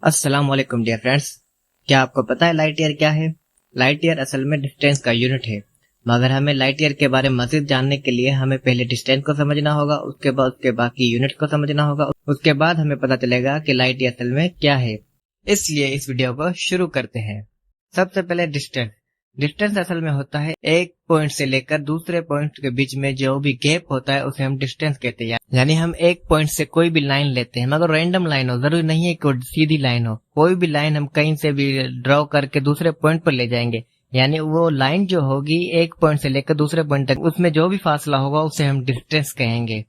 अस्सलाम वालेकुम dear friends, क्या आपको पता है लाइट ईयर क्या है? लाइट ईयर असल में डिस्टेंस का यूनिट है, मगर हमें लाइट ईयर के बारे में मजीद जानने के लिए हमें पहले डिस्टेंस को समझना होगा, उसके बाद उसके बाकी यूनिट को समझना होगा, उसके बाद हमें पता चलेगा कि लाइट ईयर असल में क्या है। इसलिए इस वीडियो को शुरू करते हैं। सबसे पहले डिस्टेंस। डिस्टेंस असल में होता है एक पॉइंट से लेकर दूसरे पॉइंट के बीच में जो भी गैप होता है उसे हम डिस्टेंस कहते हैं। यानी हम एक पॉइंट से कोई भी लाइन लेते हैं, मगर रैंडम लाइन हो, जरूरी नहीं है कि सीधी लाइन हो, कोई भी लाइन हम कहीं से भी ड्रॉ करके दूसरे पॉइंट पर ले जाएंगे। यानी वो लाइन जो होगी एक पॉइंट से लेकर दूसरे पॉइंट तक, उसमें जो भी फासला होगा उसे हम डिस्टेंस कहेंगे।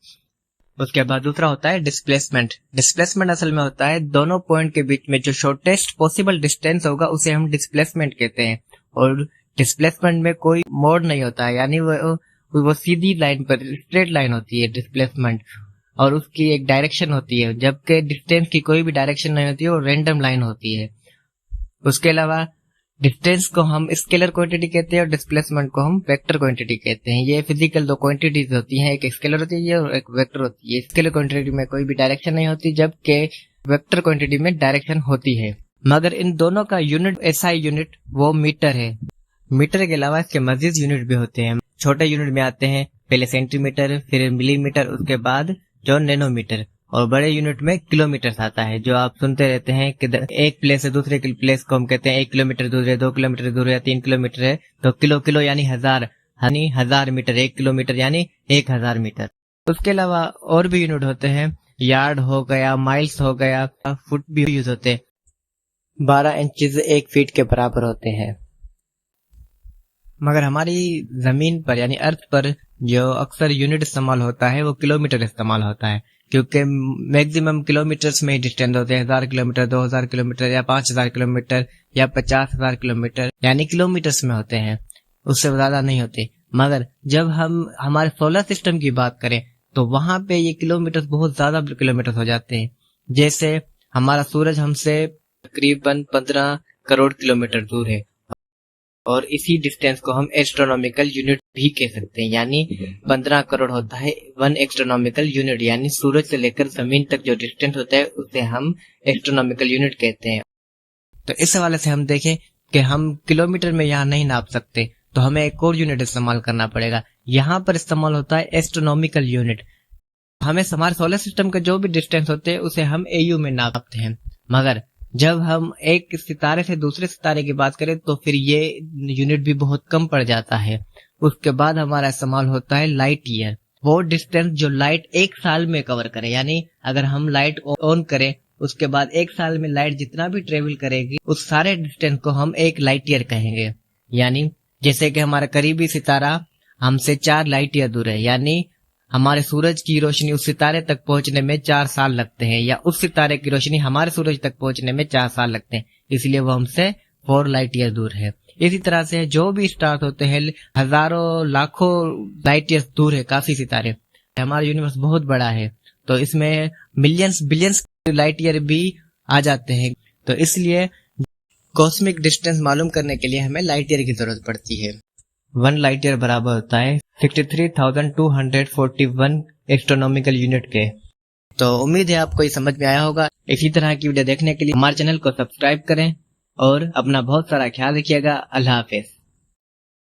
उसके बाद दूसरा होता है डिस्प्लेसमेंट। डिस्प्लेसमेंट असल में होता है दोनों पॉइंट के बीच में जो शॉर्टेस्ट पॉसिबल डिस्टेंस होगा उसे हम डिस्प्लेसमेंट कहते हैं। और डिस्प्लेसमेंट में कोई मोड नहीं होता है, यानी वो सीधी लाइन पर स्ट्रेट लाइन होती है डिस्प्लेसमेंट, और उसकी एक डायरेक्शन होती है, जबकि डिस्टेंस की कोई भी डायरेक्शन नहीं होती है, वो रैंडम लाइन होती है। उसके अलावा डिस्टेंस को हम स्केलर क्वांटिटी कहते हैं और डिस्प्लेसमेंट को हम वेक्टर क्वांटिटी कहते हैं। ये फिजिकल दो क्वांटिटीज होती हैं, एक स्केलर होती है और एक वेक्टर होती है। स्केलर क्वांटिटी में कोई भी डायरेक्शन नहीं होती, जबकि वेक्टर क्वांटिटी में डायरेक्शन होती है। मगर इन दोनों का यूनिट, एसआई यूनिट, वो मीटर है। मीटर के अलावा इसके मजीद यूनिट भी होते हैं। छोटे यूनिट में आते हैं पहले सेंटीमीटर, फिर मिलीमीटर, उसके बाद जो नैनोमीटर, और बड़े यूनिट में किलोमीटर आता है, जो आप सुनते रहते हैं कि एक प्लेस से दूसरे प्लेस को हम कहते हैं 1 किलोमीटर दूर है, 2 किलोमीटर दूर है, 3 किलोमीटर है, तो किलो यानी हजार मीटर, 1 किलोमीटर यानी 1000 मीटर। उसके अलावा और भी यूनिट होते हैं, यार्ड हो गया, माइल्स हो गया, फुट भी यूज होते हैं। 12 इंचेस 1 फीट के बराबर होते हैं। मगर हमारी जमीन पर यानी अर्थ पर जो अक्सर यूनिट इस्तेमाल होता है वो किलोमीटर इस्तेमाल होता है, क्योंकि मैक्सिमम किलोमीटर्स में ही डिस्टेंस होते हैं। 1000 किलोमीटर, 2000 किलोमीटर या 5000 किलोमीटर या 50,000 किलोमीटर, यानी किलोमीटर्स में होते हैं, उससे ज्यादा नहीं होते। मगर जब हम हमारे सोलर सिस्टम की बात करें तो वहां पे ये किलोमीटर बहुत ज्यादा किलोमीटर हो जाते हैं। जैसे हमारा सूरज हमसे तकरीबन 15 करोड़ किलोमीटर दूर है, और इसी डिस्टेंस को हम एस्ट्रोनॉमिकल यूनिट भी कह सकते हैं। यानी 15 करोड़ होता है 1 एस्ट्रोनॉमिकल यूनिट, यानी सूरज से लेकर जमीन तक जो डिस्टेंस होता है उसे हम एस्ट्रोनॉमिकल यूनिट कहते हैं। तो इस हवाले से हम देखें कि हम किलोमीटर में यहाँ नहीं नाप सकते, तो हमें एक और यूनिट इस्तेमाल करना पड़ेगा। यहाँ पर इस्तेमाल होता है एस्ट्रोनॉमिकल यूनिट। हमें हमारे सोलर सिस्टम के जो भी डिस्टेंस होते हैं उसे हम AU में नापते हैं। मगर जब हम एक सितारे से दूसरे सितारे की बात करें तो फिर ये यूनिट भी बहुत कम पड़ जाता है। उसके बाद हमारा इस्तेमाल होता है लाइट ईयर। वो डिस्टेंस जो लाइट एक साल में कवर करे, यानी अगर हम लाइट ऑन करें उसके बाद एक साल में लाइट जितना भी ट्रेवल करेगी उस सारे डिस्टेंस को हम एक लाइट ईयर कहेंगे। यानी जैसे कि हमारा करीबी सितारा हमसे 4 लाइट ईयर दूर है, यानी हमारे सूरज की रोशनी उस सितारे तक पहुंचने में 4 साल लगते हैं, या उस सितारे की रोशनी हमारे सूरज तक पहुंचने में 4 साल लगते हैं, इसलिए वो हमसे 4 लाइट ईयर दूर है। इसी तरह से जो भी स्टार्स होते हैं हजारों लाखों लाइट ईयर दूर है काफी सितारे। हमारा यूनिवर्स बहुत बड़ा है, तो इसमें मिलियंस बिलियंस लाइट ईयर भी आ जाते हैं। तो इसलिए कॉस्मिक डिस्टेंस मालूम करने के लिए हमें लाइट ईयर की जरूरत पड़ती है। 1 लाइट ईयर बराबर होता है 63,241 एस्ट्रोनॉमिकल यूनिट के। तो उम्मीद है आपको ये समझ में आया होगा। इसी तरह की वीडियो देखने के लिए हमारे चैनल को सब्सक्राइब करें और अपना बहुत सारा ख्याल रखिएगा। अल्लाह हाफिज।